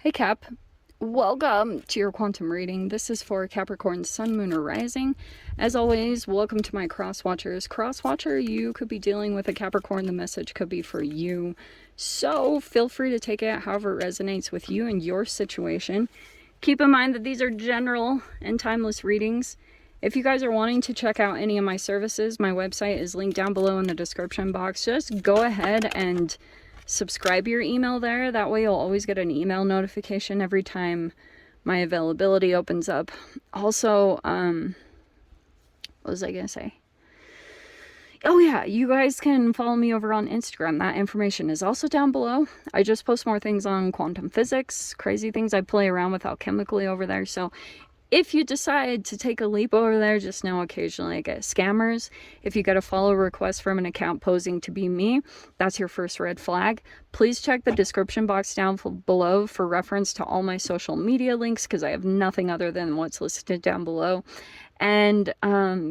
Hey Cap, welcome to your quantum reading. This is for Capricorn Sun, Moon, or Rising. As always, welcome to my cross watchers. Cross watcher, you could be dealing with a Capricorn. The message could be for you. So feel free to take it however it resonates with you and your situation. Keep in mind that these are general and timeless readings. If you guys are wanting to check out any of my services, my website is linked down below in the description box. Just go ahead and subscribe your email there. That way you'll always get an email notification every time my availability opens up. Also, what was I gonna say? Oh yeah, you guys can follow me over on Instagram. That information is also down below. I just post more things on quantum physics, crazy things I play around with alchemically over there. So if you decide to take a leap over there, just know occasionally I get scammers. If you get a follow request from an account posing to be me, that's your first red flag. Please check the description box down below for reference to all my social media links, because I have nothing other than what's listed down below. And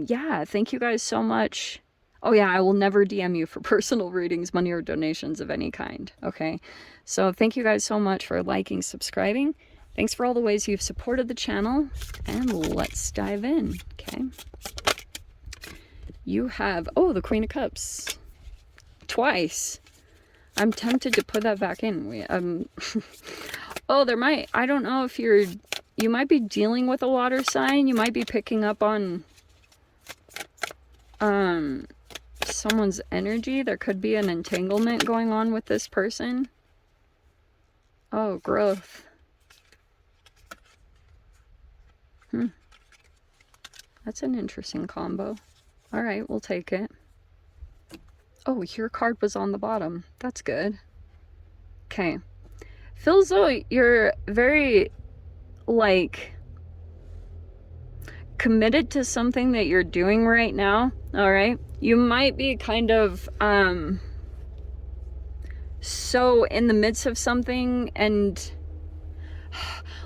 yeah, thank you guys so much. Oh yeah, I will never DM you for personal readings, money, or donations of any kind, okay? So thank you guys so much for liking, subscribing. Thanks for all the ways you've supported the channel, and let's dive in, okay? You have, oh, the Queen of Cups. Twice. I'm tempted to put that back in. Oh, there might, I don't know if you might be dealing with a water sign. You might be picking up on someone's energy. There could be an entanglement going on with this person. Oh, growth. That's an interesting combo. All right, we'll take it. Oh, your card was on the bottom. That's good. Okay. Feels though you're very, like, committed to something that you're doing right now. All right. You might be kind of, so in the midst of something, and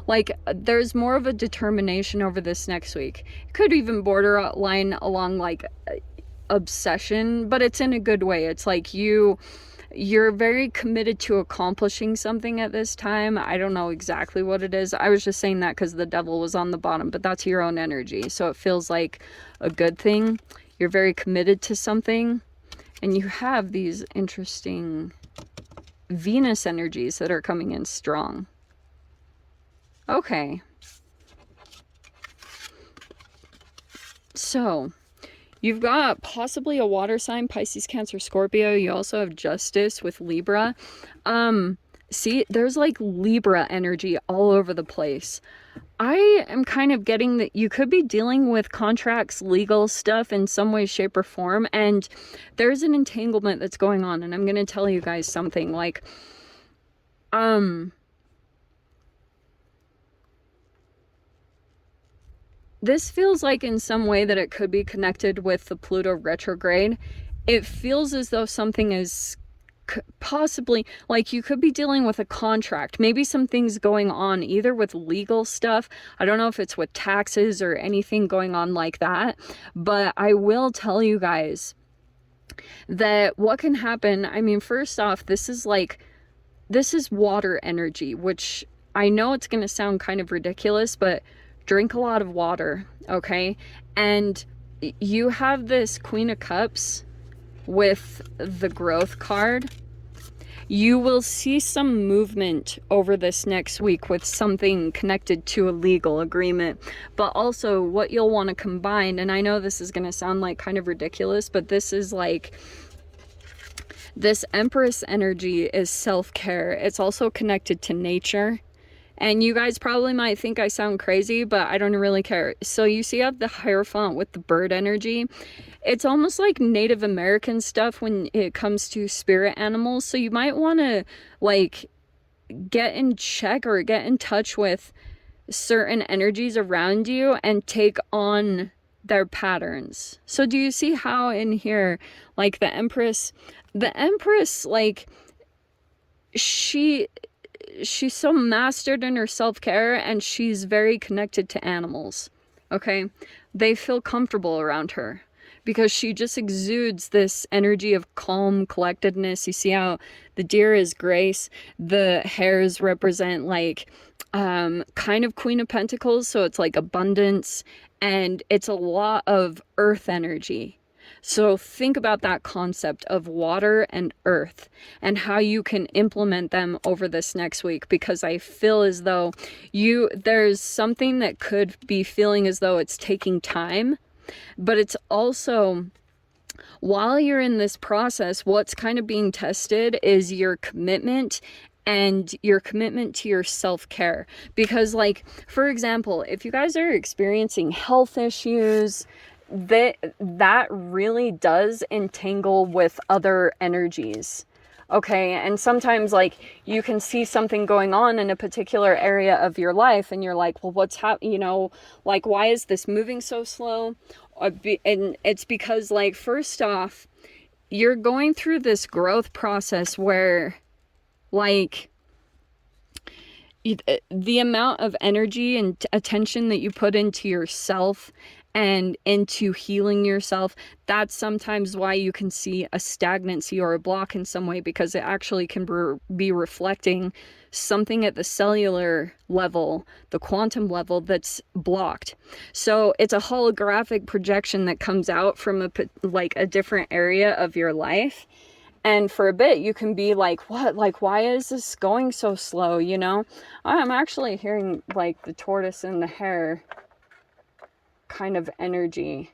like there's more of a determination over this next week. It could even borderline along like obsession, but it's in a good way. It's like you're very committed to accomplishing something at this time. I don't know exactly what it is. I was just saying that because the devil was on the bottom, but that's your own energy. So it feels like a good thing. You're very committed to something, and you have these interesting Venus energies that are coming in strong. Okay. So, you've got possibly a water sign, Pisces, Cancer, Scorpio. You also have Justice with Libra. See, there's like Libra energy all over the place. I am kind of getting that you could be dealing with contracts, legal stuff in some way, shape, or form. And there's an entanglement that's going on. And I'm going to tell you guys something like, this feels like in some way that it could be connected with the Pluto retrograde. It feels as though something is possibly, like you could be dealing with a contract, maybe some things going on either with legal stuff. I don't know if it's with taxes or anything going on like that, but I will tell you guys that what can happen, I mean, first off, this is water energy, which I know it's going to sound kind of ridiculous, but drink a lot of water, okay? And you have this Queen of Cups with the growth card. You will see some movement over this next week with something connected to a legal agreement. But also what you'll want to combine, and I know this is going to sound like kind of ridiculous, but this is like, this Empress energy is self-care. It's also connected to nature. And you guys probably might think I sound crazy, but I don't really care. So you see up the Hierophant with the bird energy. It's almost like Native American stuff when it comes to spirit animals. So you might want to like get in check or get in touch with certain energies around you and take on their patterns. So do you see how in here, like the Empress, like she's so mastered in her self-care, and she's very connected to animals, okay? They feel comfortable around her because she just exudes this energy of calm collectedness. You see how the deer is grace, the hares represent like kind of Queen of Pentacles, so it's like abundance, and it's a lot of earth energy. So think about that concept of water and earth and how you can implement them over this next week, because I feel as though there's something that could be feeling as though it's taking time, but it's also, while you're in this process, what's kind of being tested is your commitment and your commitment to your self-care. Because like, for example, if you guys are experiencing health issues, that really does entangle with other energies. Okay, and sometimes like you can see something going on in a particular area of your life and you're like, well, what's happening? You know, like, why is this moving so slow? And it's because, like, first off, you're going through this growth process where, like, the amount of energy and attention that you put into yourself and into healing yourself, that's sometimes why you can see a stagnancy or a block in some way, because it actually can be reflecting something at the cellular level, the quantum level, that's blocked. So it's a holographic projection that comes out from a different area of your life. And for a bit, you can be like, what? Like, why is this going so slow, you know? I'm actually hearing, like, the tortoise and the hare kind of energy.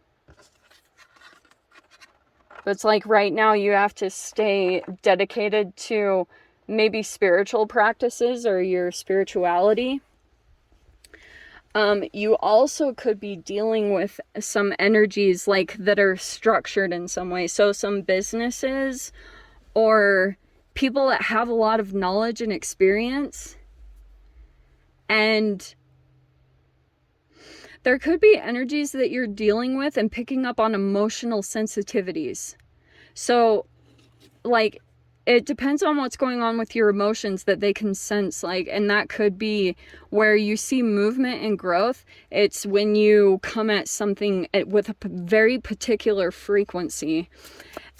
But it's like right now you have to stay dedicated to maybe spiritual practices or your spirituality. You also could be dealing with some energies like that are structured in some way. So some businesses or people that have a lot of knowledge and experience, and there could be energies that you're dealing with and picking up on emotional sensitivities. So like, it depends on what's going on with your emotions that they can sense, like, and that could be where you see movement and growth. It's when you come at something with a very particular frequency.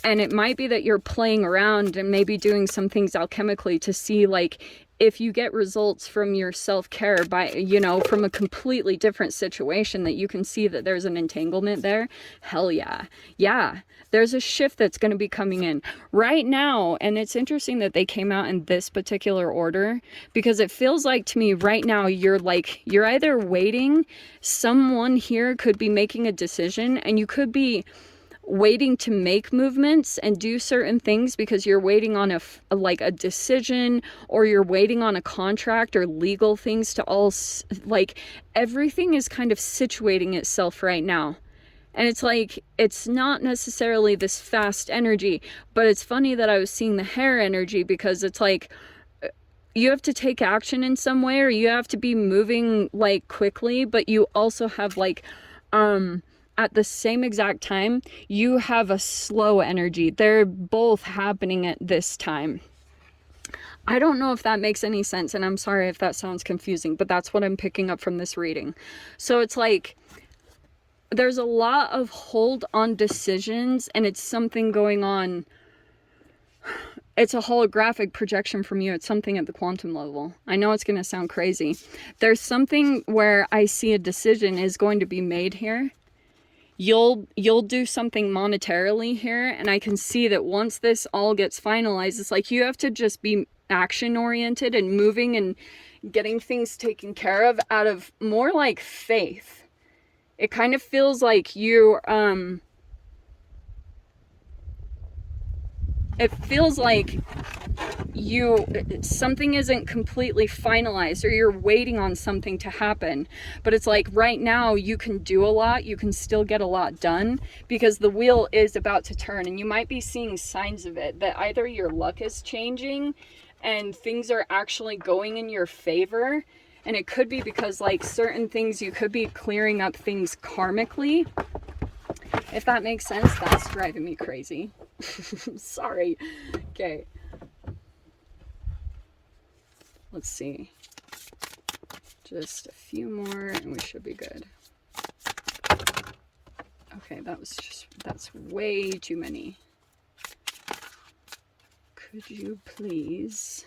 And it might be that you're playing around and maybe doing some things alchemically to see, like, if you get results from your self-care by, you know, from a completely different situation, that you can see that there's an entanglement there. Hell yeah. Yeah. There's a shift that's going to be coming in right now. And it's interesting that they came out in this particular order, because it feels like to me right now, you're either waiting, someone here could be making a decision, and you could be waiting to make movements and do certain things because you're waiting on a decision, or you're waiting on a contract or legal things to all, like, everything is kind of situating itself right now. And it's like, it's not necessarily this fast energy, but it's funny that I was seeing the hair energy, because it's like, you have to take action in some way, or you have to be moving like quickly, but you also have like, at the same exact time, you have a slow energy. They're both happening at this time. I don't know if that makes any sense, and I'm sorry if that sounds confusing, but that's what I'm picking up from this reading. So it's like, there's a lot of hold on decisions, and it's something going on. It's a holographic projection from you. It's something at the quantum level. I know it's going to sound crazy. There's something where I see a decision is going to be made here. You'll do something monetarily here, and I can see that once this all gets finalized, it's like you have to just be action oriented and moving and getting things taken care of out of more like faith. It kind of feels like you it feels like something isn't completely finalized, or you're waiting on something to happen, but it's like right now you can do a lot, you can still get a lot done, because the wheel is about to turn, and you might be seeing signs of it, that either your luck is changing and things are actually going in your favor, and it could be because like certain things, you could be clearing up things karmically, if that makes sense. That's driving me crazy. Sorry. Okay. Let's see. Just a few more and we should be good. Okay, that's way too many. Could you please...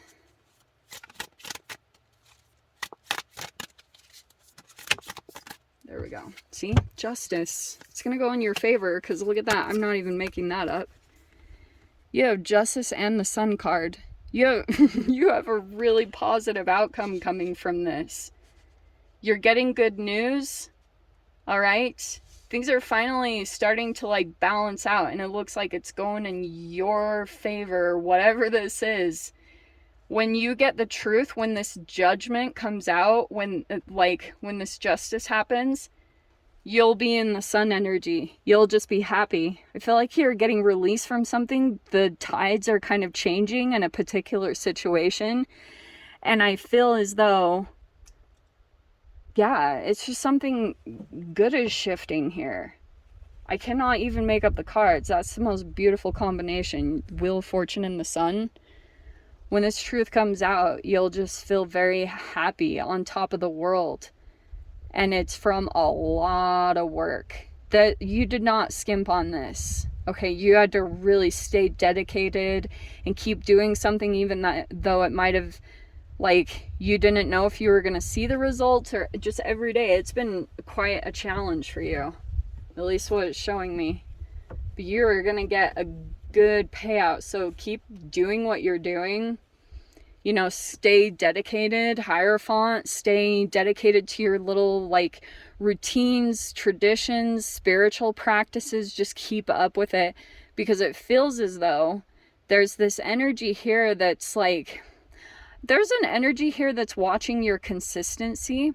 There we go. See? Justice. It's going to go in your favor, because look at that. I'm not even making that up. You have Justice and the Sun card. You have a really positive outcome coming from this. You're getting good news. All right? Things are finally starting to like balance out, and it looks like it's going in your favor, whatever this is. When you get the truth, when this judgment comes out, when this justice happens, you'll be in the Sun energy. You'll just be happy. I feel like you're getting released from something. The tides are kind of changing in a particular situation. And I feel as though, yeah, it's just something good is shifting here. I cannot even make up the cards. That's the most beautiful combination. Wheel of Fortune and the Sun. When this truth comes out, you'll just feel very happy, on top of the world. And it's from a lot of work. That you did not skimp on this. Okay, you had to really stay dedicated and keep doing something, even though it might have, like, you didn't know if you were going to see the results, or just every day. It's been quite a challenge for you. At least what it's showing me. But you're going to get a good payout, so keep doing what you're doing. You know, stay dedicated. Hierophant, stay dedicated to your little like routines, traditions, spiritual practices. Just keep up with it, because it feels as though there's this energy here that's like, there's an energy here that's watching your consistency.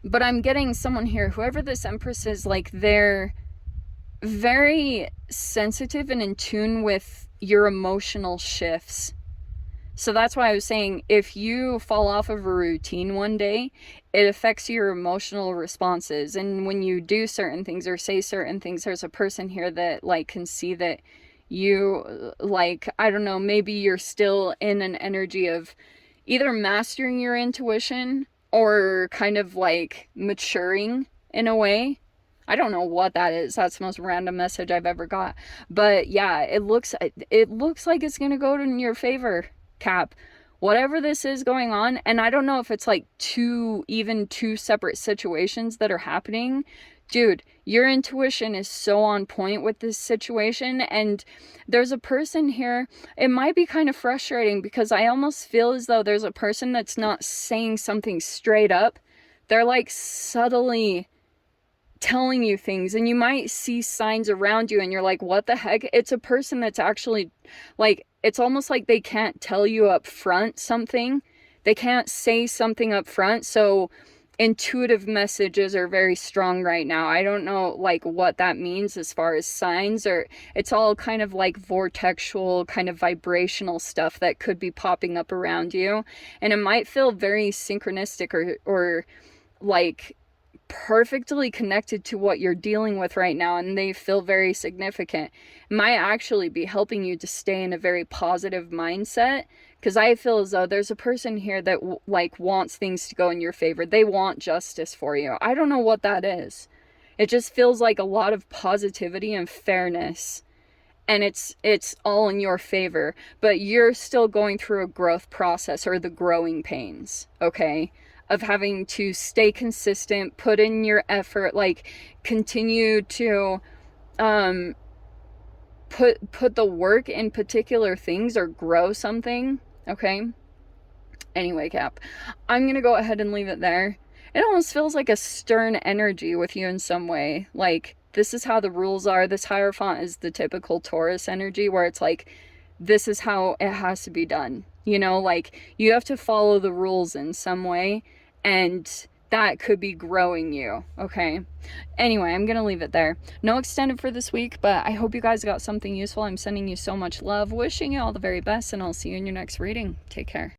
But I'm getting someone here, whoever this Empress is, like, they're very sensitive and in tune with your emotional shifts. So that's why I was saying, if you fall off of a routine one day, it affects your emotional responses. And when you do certain things or say certain things, there's a person here that like can see that you, like, I don't know, maybe you're still in an energy of either mastering your intuition or kind of like maturing in a way. I don't know what that is. That's the most random message I've ever got. But yeah, it looks like it's going to go in your favor, Cap. Whatever this is going on, and I don't know if it's like two separate situations that are happening. Dude, your intuition is so on point with this situation, and there's a person here. It might be kind of frustrating because I almost feel as though there's a person that's not saying something straight up. They're like subtly telling you things, and you might see signs around you and you're like, what the heck? It's a person that's actually like, it's almost like they can't tell you up front something. They can't say something up front. So intuitive messages are very strong right now. I don't know like what that means as far as signs, or it's all kind of like vortexual, kind of vibrational stuff that could be popping up around you. And it might feel very synchronistic or like perfectly connected to what you're dealing with right now, and they feel very significant. It might actually be helping you to stay in a very positive mindset, because I feel as though there's a person here that like wants things to go in your favor. They want justice for you. I don't know what that is. It just feels like a lot of positivity and fairness, and it's all in your favor, but you're still going through a growth process, or the growing pains, okay, of having to stay consistent, put in your effort, like continue to put the work in particular things or grow something, okay? Anyway, Cap, I'm gonna go ahead and leave it there. It almost feels like a stern energy with you in some way. Like, this is how the rules are. This Hierophant is the typical Taurus energy where it's like, this is how it has to be done. You know, like, you have to follow the rules in some way, and that could be growing you, okay? Anyway, I'm gonna leave it there. No extended for this week, but I hope you guys got something useful. I'm sending you so much love, wishing you all the very best, and I'll see you in your next reading. Take care.